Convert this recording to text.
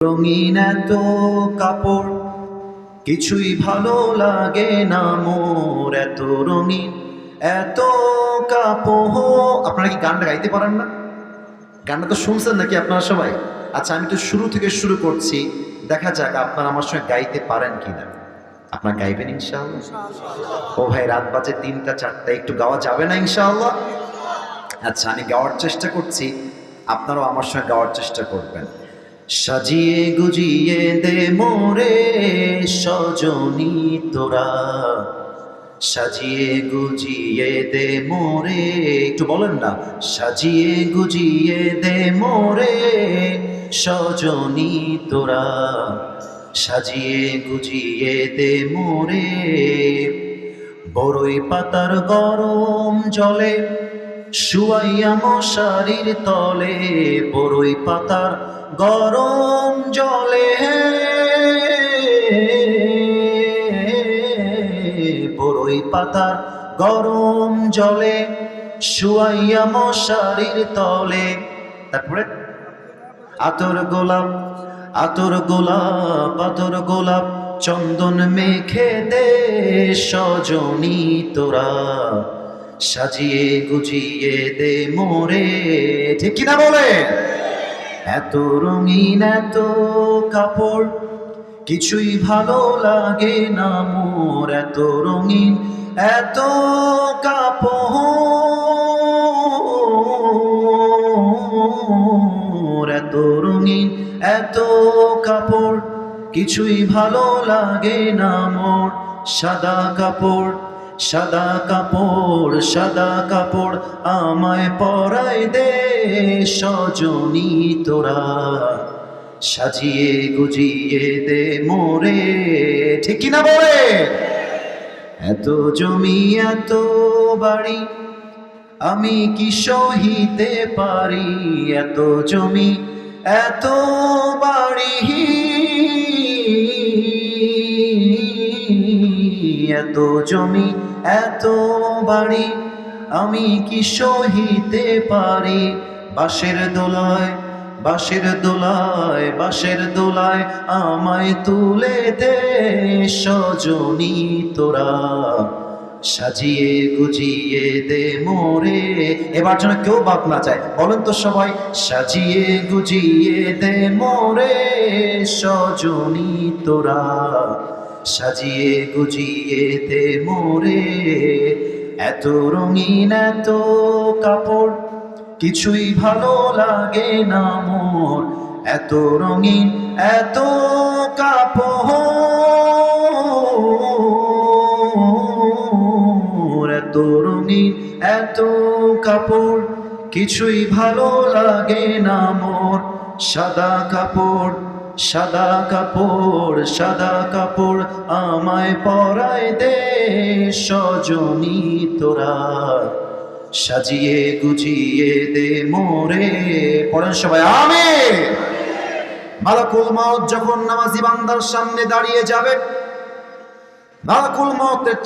রঙিন এত কাপড় কিছুই ভালো লাগে না মোর, এত রঙিন এত কাপড়। আপনারা কি গানটা গাইতে পারেন না? গানটা তো শুনছেন নাকি আপনারা সবাই? আচ্ছা, আমি তো শুরু থেকে শুরু করছি, দেখা যাক আপনারা আমার সঙ্গে গাইতে পারেন কিনা। আপনারা গাইবেন ইনশাআল্লাহ? ও ভাই, রাত বাজে 3টা 4টা, একটু গাওয়া যাবে না ইনশাআল্লাহ? আচ্ছা, আমি গাওয়ার চেষ্টা করছি, আপনারাও আমার সঙ্গে গাওয়ার চেষ্টা করবেন। সাজিয়ে গুজিয়ে দে মোরে সজনী তোরা, সাজিয়ে গুজিয়ে দে মোরে, একটু বলেন না, সাজিয়ে গুজিয়ে দে মোরে সজনী তোরা, সাজিয়ে গুজিয়ে দে মোরে। বড়ই পাতার গরম জলে শুয়াইয়া মশারির তলে, বড়ই পাতার গরম জলে, বড়ই পাতার গরম জলে শুয়াইয়া মশারির তলে। তারপরে আতর গোলাপ, আতর গোলাপ, আতর গোলাপ চন্দন মেখে দে সজনী তোরা, সাজিয়ে গুজিয়ে দে মোরে। ঠিক কিনা বলে? এত রঙিন এত কাপড় কিছুই ভালো লাগে না মোর, এত রঙিন এত কাপড়, এত রঙিন এত কাপড় কিছুই ভালো লাগে না মোর। সাদা কাপড়, সাদা কাপড়, সাদা কাপড় আমায় পরাই দে সজনী তোরা, সাজিয়ে গুজিয়ে দে মোরে। ঠিক কিনা বলে? এত জমি এত বাড়ি আমি কি সহিতে পারি, এত জমি এত বাড়ি, এত জমি এত বাড়ি আমি কি সহিতে পারি। বাঁশের দোলায়, বাঁশের দোলায়, বাঁশের দোলায় আমায় তুলে দে সজনী তোরা, সাজিয়ে গুজিয়ে দে মোরে। এবার যেন কেউ বাদ না যায়, বলেন তো সবাই, সাজিয়ে গুজিয়ে দে মোরে সজনী তোরা, সাজিয়ে গুজিয়ে দে মোরে। এত রঙিন এত কাপড় কিছুই ভালো লাগে না মোর, এত রঙিন এত কাপড়, এত রঙিন এত কাপড় কিছুই ভালো লাগে না মোর। সাদা কাপড়, সাদা কাপড়, সাদা কাপড় আমায় পরাই দে সজনী তোরা, সাজিয়ে গুজিয়ে দে মোরে। পড়েন সবাই আমিন। মালাকুল মউত যখন নামাজি বান্দার সামনে দাঁড়িয়ে যাবে, মালাকুল মউতের